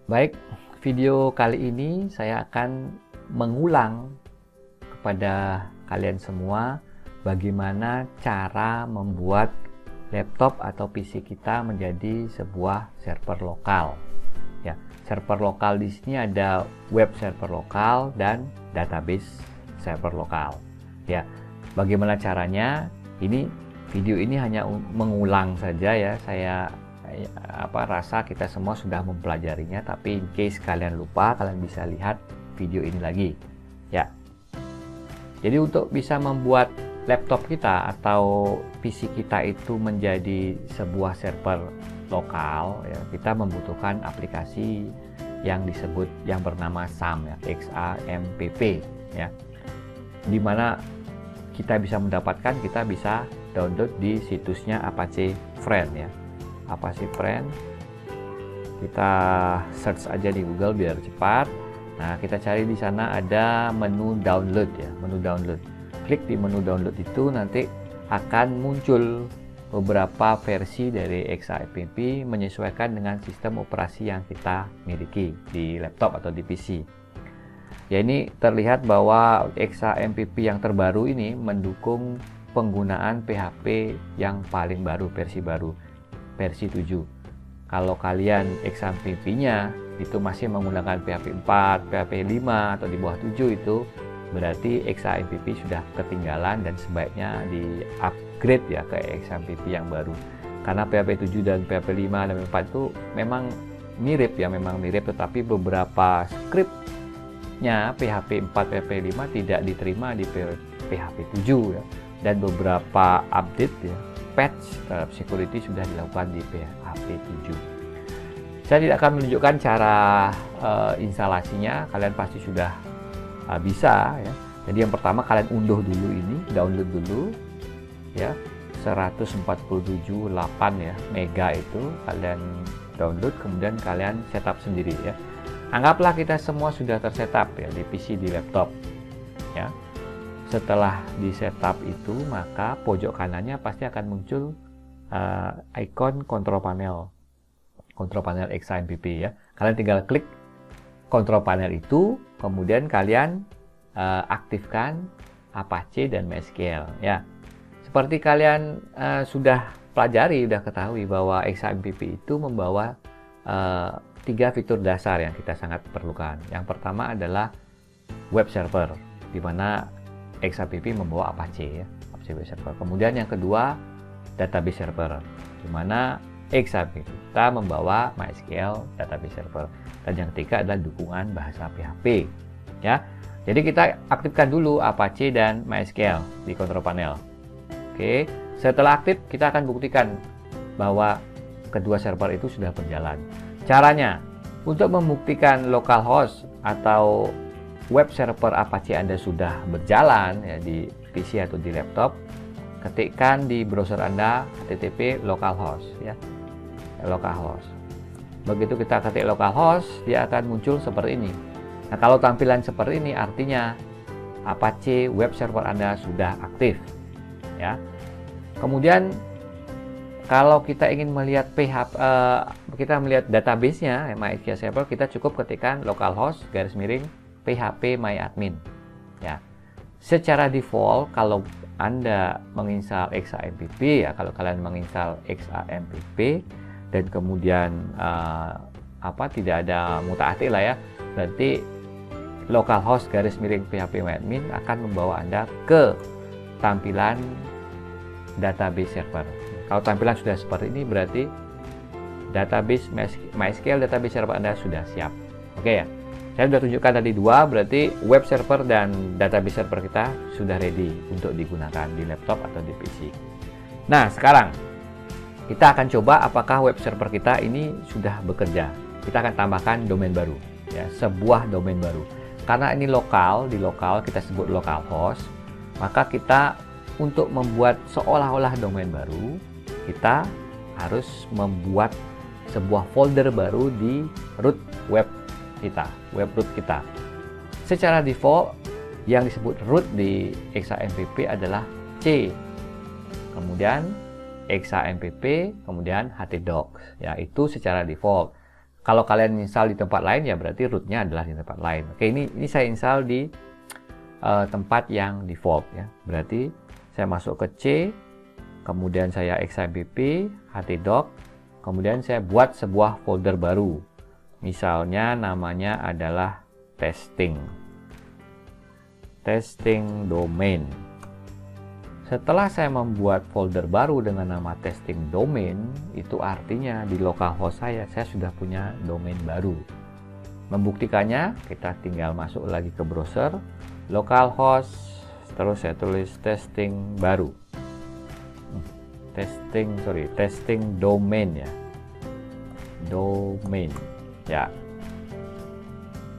Baik, video kali ini saya akan mengulang kepada kalian semua bagaimana cara membuat laptop atau PC kita menjadi sebuah server lokal. Ya, server lokal di sini ada web server lokal dan database server lokal. Ya, bagaimana caranya? Video ini hanya mengulang saja ya. Saya rasa kita semua sudah mempelajarinya, tapi in case kalian lupa, kalian bisa lihat video ini lagi ya. Jadi untuk bisa membuat laptop kita atau PC kita itu menjadi sebuah server lokal ya, kita membutuhkan aplikasi yang bernama XAMPP ya, XAMPP ya. Dimana kita bisa download di situsnya Apache Friend ya. Apache Friend, kita search aja di Google biar cepat. Nah, kita cari di sana ada menu download ya, menu download. Klik di menu download itu, nanti akan muncul beberapa versi dari XAMPP menyesuaikan dengan sistem operasi yang kita miliki di laptop atau di PC. Ya, ini terlihat bahwa XAMPP yang terbaru ini mendukung penggunaan PHP yang paling baru, versi 7. Kalau kalian XAMPP-nya itu masih menggunakan PHP 4, PHP 5 atau di bawah 7, itu berarti XAMPP sudah ketinggalan dan sebaiknya di-upgrade ya ke XAMPP yang baru. Karena PHP 7 dan PHP 5 dan 4 itu memang mirip, tetapi beberapa scriptnya PHP 4, PHP 5 tidak diterima di PHP 7 ya. Dan beberapa update ya, patch terhadap security sudah dilakukan di PHP 7. Saya tidak akan menunjukkan cara instalasinya, kalian pasti sudah bisa ya. Jadi yang pertama kalian download dulu ya, 147.8 ya mega itu kalian download, kemudian kalian setup sendiri ya. Anggaplah kita semua sudah tersetup ya di PC, di laptop ya. Setelah di setup itu, maka pojok kanannya pasti akan muncul icon control panel XAMPP ya. Kalian tinggal klik control panel itu, kemudian kalian aktifkan Apache dan MySQL ya. Seperti kalian sudah pelajari, sudah ketahui bahwa XAMPP itu membawa 3 fitur dasar yang kita sangat perlukan. Yang pertama adalah web server, di mana XAMPP membawa Apache ya, Apache web server. Kemudian yang kedua, database server, di mana XAMPP kita membawa MySQL database server. Dan yang ketiga adalah dukungan bahasa PHP ya. Jadi kita aktifkan dulu Apache dan MySQL di control panel. Oke, setelah aktif kita akan buktikan bahwa kedua server itu sudah berjalan. Caranya, untuk membuktikan localhost atau web server Apache Anda sudah berjalan ya di PC atau di laptop, ketikkan di browser Anda http localhost ya, localhost. Begitu kita ketik localhost, dia akan muncul seperti ini. Nah, kalau tampilan seperti ini artinya Apache web server Anda sudah aktif ya. Kemudian kalau kita ingin melihat kita melihat database-nya MySQL server, kita cukup ketikkan localhost /php myadmin ya. Secara default kalau Anda menginstal XAMPP ya, kalau kalian menginstal XAMPP dan kemudian tidak ada mutaatik lah ya, berarti localhost /php myadmin akan membawa Anda ke tampilan database server. Kalau tampilan sudah seperti ini, berarti database MySQL database server Anda sudah siap. Oke ya. Saya sudah tunjukkan tadi 2, berarti web server dan database server kita sudah ready untuk digunakan di laptop atau di PC. Nah, sekarang kita akan coba apakah web server kita ini sudah bekerja. Kita akan tambahkan domain baru, ya, sebuah domain baru. Karena ini lokal, di lokal kita sebut localhost, maka kita untuk membuat seolah-olah domain baru, kita harus membuat sebuah folder baru di root web root kita. Secara default yang disebut root di XAMPP adalah C, kemudian XAMPP, kemudian htdocs ya, itu secara default. Kalau kalian install di tempat lain ya berarti rootnya adalah di tempat lain. Oke, ini saya install di tempat yang default ya. Berarti saya masuk ke C, kemudian saya xibp, htdoc, kemudian saya buat sebuah folder baru. Misalnya namanya adalah testing domain. Setelah saya membuat folder baru dengan nama testing domain, itu artinya di localhost saya sudah punya domain baru. Membuktikannya, kita tinggal masuk lagi ke browser, localhost, terus saya tulis testing baru. Testing domain ya. Domain. Ya.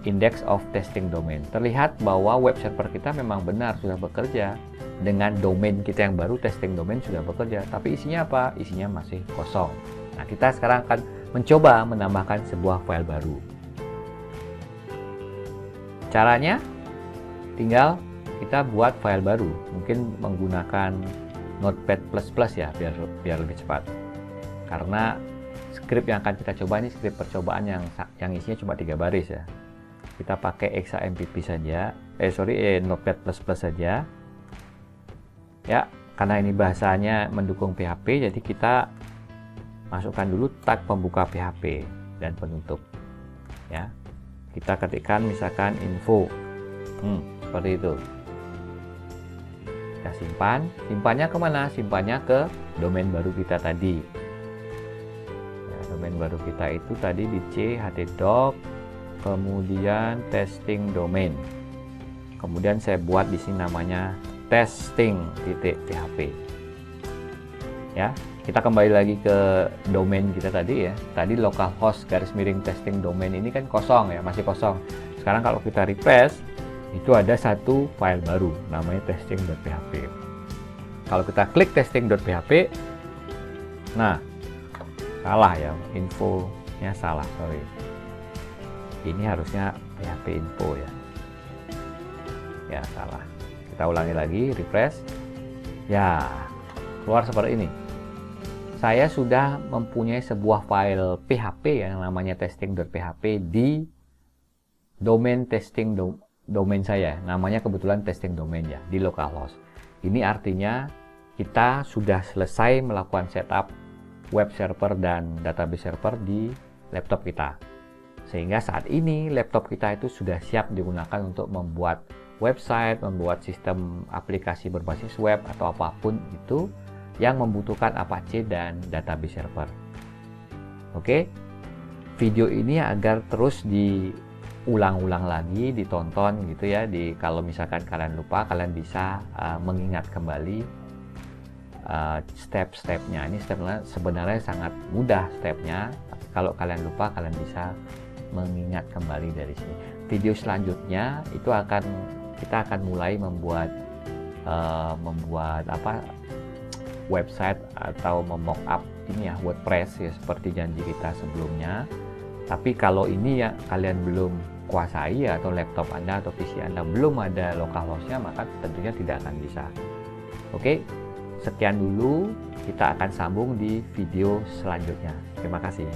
Index of testing domain. Terlihat bahwa web server kita memang benar sudah bekerja dengan domain kita yang baru, testing domain sudah bekerja, tapi isinya apa? Isinya masih kosong. Nah, kita sekarang akan mencoba menambahkan sebuah file baru. Caranya tinggal kita buat file baru, mungkin menggunakan Notepad++ ya, biar lebih cepat. Karena script yang akan kita coba ini script percobaan yang isinya cuma 3 baris ya. Kita pakai xampp saja, Notepad++ saja. Ya, karena ini bahasanya mendukung PHP, jadi kita masukkan dulu tag pembuka PHP dan penutup. Ya, kita ketikkan misalkan info, seperti itu. Kita simpannya kemana? Simpannya ke domain baru kita tadi. Ya, domain baru kita itu tadi di C, htdoc, kemudian testing domain. Kemudian saya buat di sini namanya testing.php. Ya, kita kembali lagi ke domain kita tadi ya. Tadi localhost /testing domain ini kan kosong ya, masih kosong. Sekarang kalau kita refresh, itu ada satu file baru namanya testing.php. Kalau kita klik testing.php, nah salah ya, infonya salah, sorry. Ini harusnya PHP info ya. Ya, salah. Kita ulangi lagi, refresh. Ya, keluar seperti ini. Saya sudah mempunyai sebuah file PHP yang namanya testing.php di domain testing domain saya. Namanya kebetulan testing domain ya, di localhost. Ini artinya kita sudah selesai melakukan setup web server dan database server di laptop kita. Sehingga saat ini laptop kita itu sudah siap digunakan untuk membuat website, membuat sistem aplikasi berbasis web atau apapun itu yang membutuhkan Apache dan database server. Oke, video ini agar terus diulang-ulang lagi, ditonton gitu ya. Kalau misalkan kalian lupa, kalian bisa mengingat kembali step-stepnya. Ini stepnya sebenarnya sangat mudah stepnya. Tapi kalau kalian lupa, kalian bisa mengingat kembali dari sini. Video selanjutnya itu kita akan mulai membuat website atau memock-up ini ya, WordPress ya, seperti janji kita sebelumnya. Tapi kalau ini ya kalian belum kuasai ya, atau laptop Anda atau PC Anda belum ada localhost-nya, maka tentunya tidak akan bisa. Oke, sekian dulu, kita akan sambung di video selanjutnya. Terima kasih.